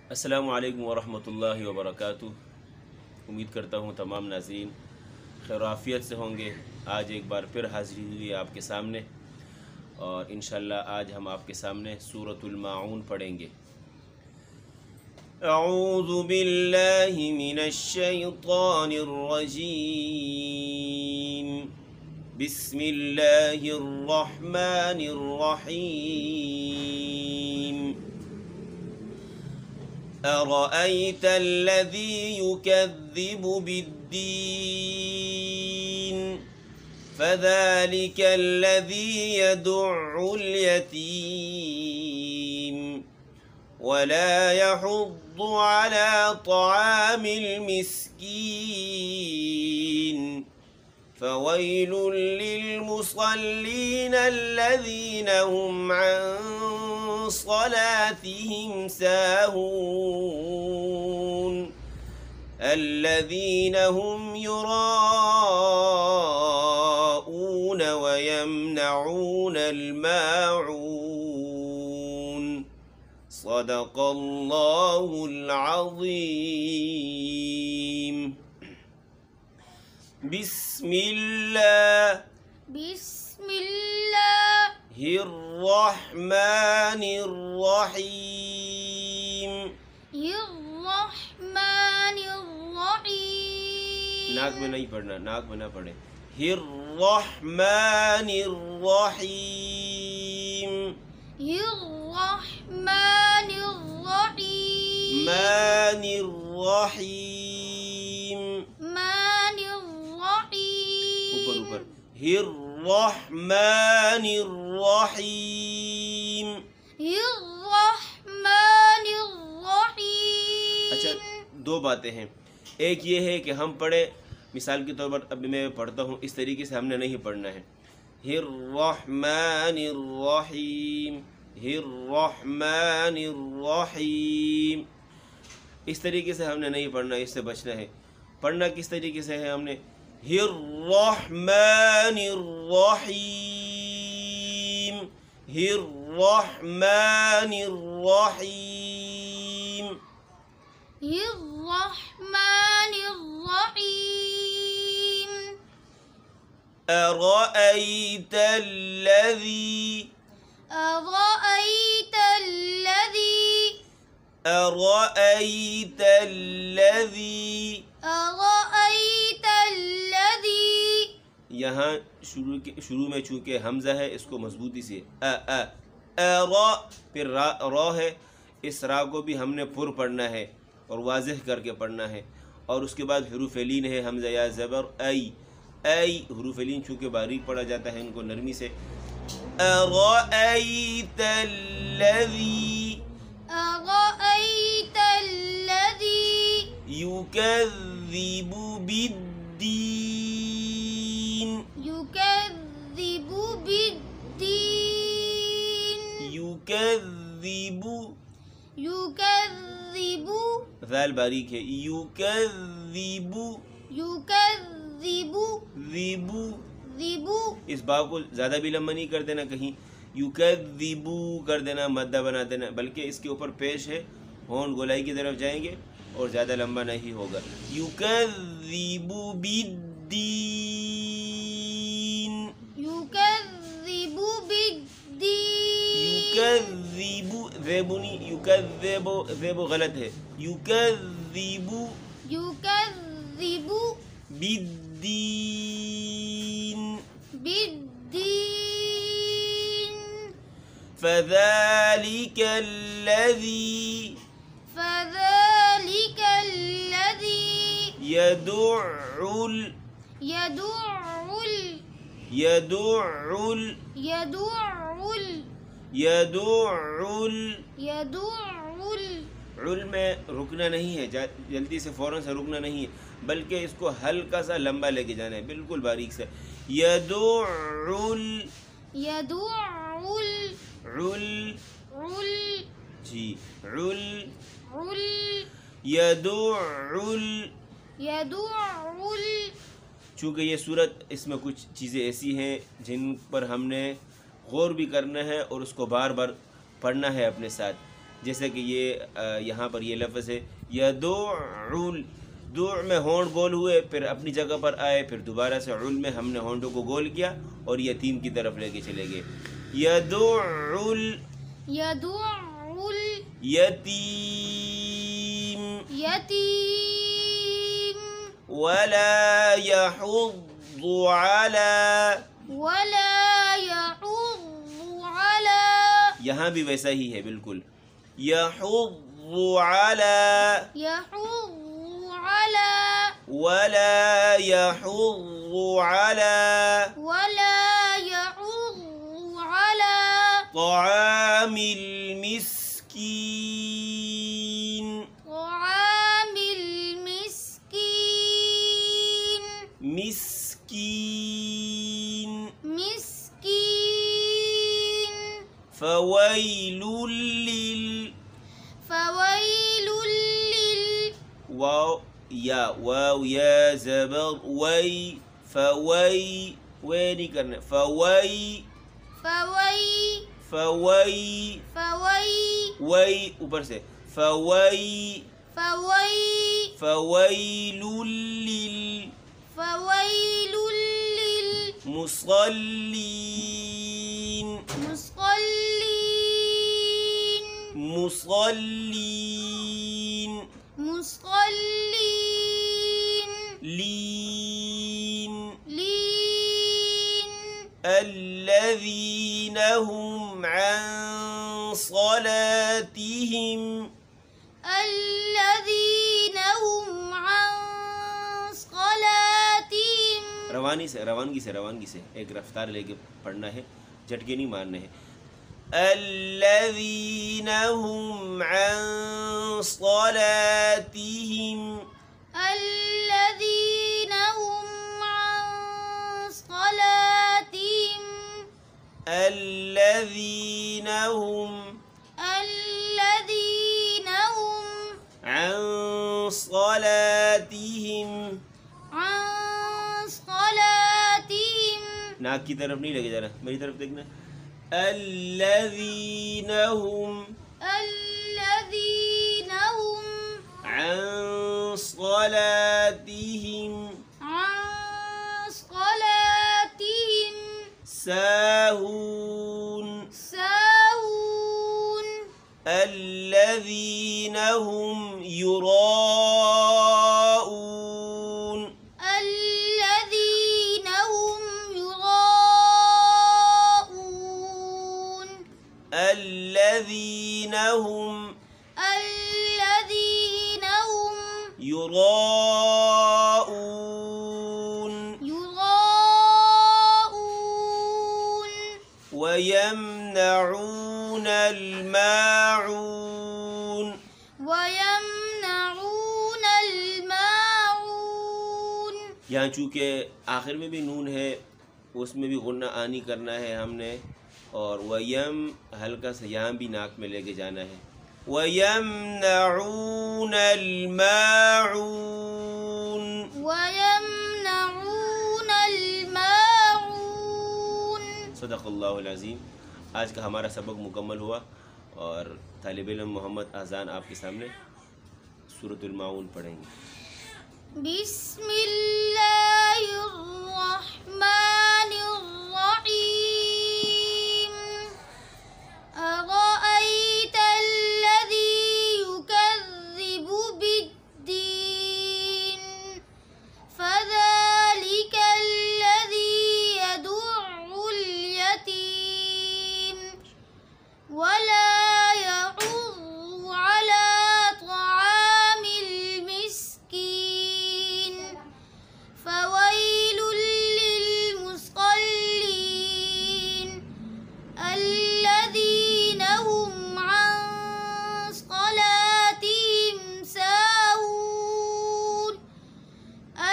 अस्सलामु अलैकुम वरहमतुल्लाहि वबरकातुह। उम्मीद करता हूँ तमाम नाज़रीन खैराफियत से होंगे। आज एक बार फिर हाज़िरी हुई है आपके सामने और इंशाअल्लाह आज हम आपके सामने सूरतुल माऊन पढ़ेंगे। अऊज़ु बिल्लाहि मिनश शैतानिर रजीम। बिस्मिल्लाहिर रहमानिर रहीम। अरअयत अल्लज़ी युकज़्ज़िबु बिद्दीन फ़ज़ालिका अल्लज़ी यदुअ्उल यतीम वला यहुद्दु अला तआमिल मिस्कीन फ़वैलुल लिलमुसल्लीन अल्लज़ीन हुम अन सलातिहिम साहून अल्लज़ीन हुम युराऊन व यमनऊनल माऊन। सदक़ल्लाहुल अज़ीम। बिस्मिल्लाहिर्रहमानिर्रहीम। नाक में नहीं पढ़ना, नाक में ना पढ़े। हिर्रहमानिर्रहीम। मानिर्रहीम। ऊपर ऊपर। हिर्रहमानिर्रहीम। अच्छा, दो बातें हैं। एक ये है कि हम पढ़े, मिसाल के तौर पर अभी मैं पढ़ता हूँ, इस तरीके से हमने नहीं पढ़ना है। हिर्रहमानिर्रहीम, हिर्रहमानिर्रहीम, इस तरीके से हमने नहीं पढ़ना, इससे बचना है। पढ़ना किस तरीके से है हमने? हिर्रहमानिर्रहीम, हिर्रहमानिर्रहीम। अरअयत अल्लज़ी, अरअयत अल्लज़ी। यहाँ शुरू में चूँकि हमज़ा है, इसको मजबूती से रा, फिर रा है, इस रा को भी हमने पुर पढ़ना है और वाज़ेह करके पढ़ना है। और उसके बाद हुरूफ़ लीन है, हमज़ा या ज़बर ऐ, ऐ हुरूफ़ लीन चूँकि बारीक पढ़ा जाता है, इनको नरमी से। अरअयत अल्लज़ी, युकज़्ज़िबु बिद्दीन, युकज़्ज़िबु, ज़ाल बारीक है, युकज़्ज़िबु, ज़िबु, इस बा को ज़्यादा भी लंबा नहीं कर देना, कहीं युकज़्ज़िबु कर देना, मद्दा बना देना, बल्कि इसके ऊपर पेश है, होंठ गोलाई की तरफ जाएंगे और ज़्यादा लंबा नहीं होगा। युकज़्ज़िबु बिद्दीन, युकज़्ज़िबु, ज़ेबुनी, युकज़्ज़िबु, ज़ेबु गलत है, युकज़्ज़िबु बिद्दीन, फ़ज़ालिका अल्लज़ी यदुअ्उल उल में रुकना नहीं है, जल्दी से फ़ौरन से रुकना नहीं है, बल्कि इसको हल्का सा लंबा लेके जाना है, बिल्कुल बारीक से। यदुअ्उल, उल जी, उल, यदुअ्उल। चूँकि ये सूरत, इसमें कुछ चीज़ें ऐसी हैं जिन पर हमने गौर भी करना है और उसको बार बार पढ़ना है अपने साथ। जैसे कि ये यहाँ पर ये लफ्ज़ है यदुल, दुअ में होंठ गोल हुए, फिर अपनी जगह पर आए, फिर दोबारा से उल में हमने होंठों को गोल किया और यतीम की तरफ लेके चले गए। यदुल यतीम वला यहुद्दु अला, यहाँ भी वैसा ही है बिल्कुल। यहुद्दु अला वला यहुद्दु अला तआमिल मिस्कीन फवैलुल वाव या ज़बर वै, फवै वे नहीं करना, फवै वै ऊपर से, फवैलुल मुसल्लीन लीन الذين هم عن صلاتهم रवानगी से एक रफ्तार लेके पढ़ना है, झटके नहीं मारने हैं। الذين هم عن صلاتهم الذين هم عن صلاتهم नाक की तरफ नहीं लगे, जरा मेरी तरफ देखना। الذين هم عن صلاتهم ساهون الذين هم يراءون الذين هم يراءون ويمنعون الماعون यहाँ चूँकि आखिर में भी नून है, उसमें भी गुन्ना आनी करना है हमने, और वयम हल्का सा यहाँ भी नाक में लेके जाना है। वयमनऊन अलमाऊन। सदक़ल्लाहुल अज़ीम। आज का हमारा सबक मुकम्मल हुआ और तालिब इल्म मोहम्मद अज़ान आपके सामने सूरतुल माऊन पढ़ेंगे। बिस्मिल्लाहिर्रहमानिर्रहीम। अरअयत अल्लज़ी युकज़्ज़िबु बिद्दीन फ़ज़ालिका अल्लज़ी यदु'उल यतीम वला यहुज़्ज़ु अला तआमिल मिस्कीन फ़वैलुल लिलमुसल्लीन الذين هم عن صلاتهم ساهون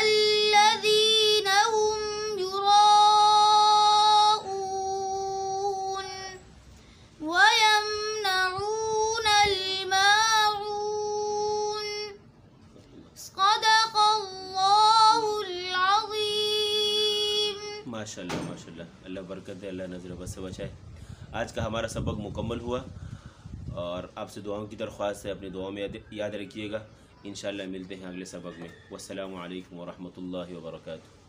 الذين هم يراءون ويمنعون الماعون صدق الله العظيم। माशाल्लाह माशाल्लाह, अल्लाह बरकत दे, अल्लाह नज़र बस से बचाए। आज का हमारा सबक मुकम्मल हुआ और आपसे दुआओं की दरख्वास्त है, अपनी दुआओं में याद रखिएगा। इंशाअल्लाह मिलते हैं अगले सबक में। वस्सलामु अलैकुम वरहमतुल्लाहि वबरकातुहू।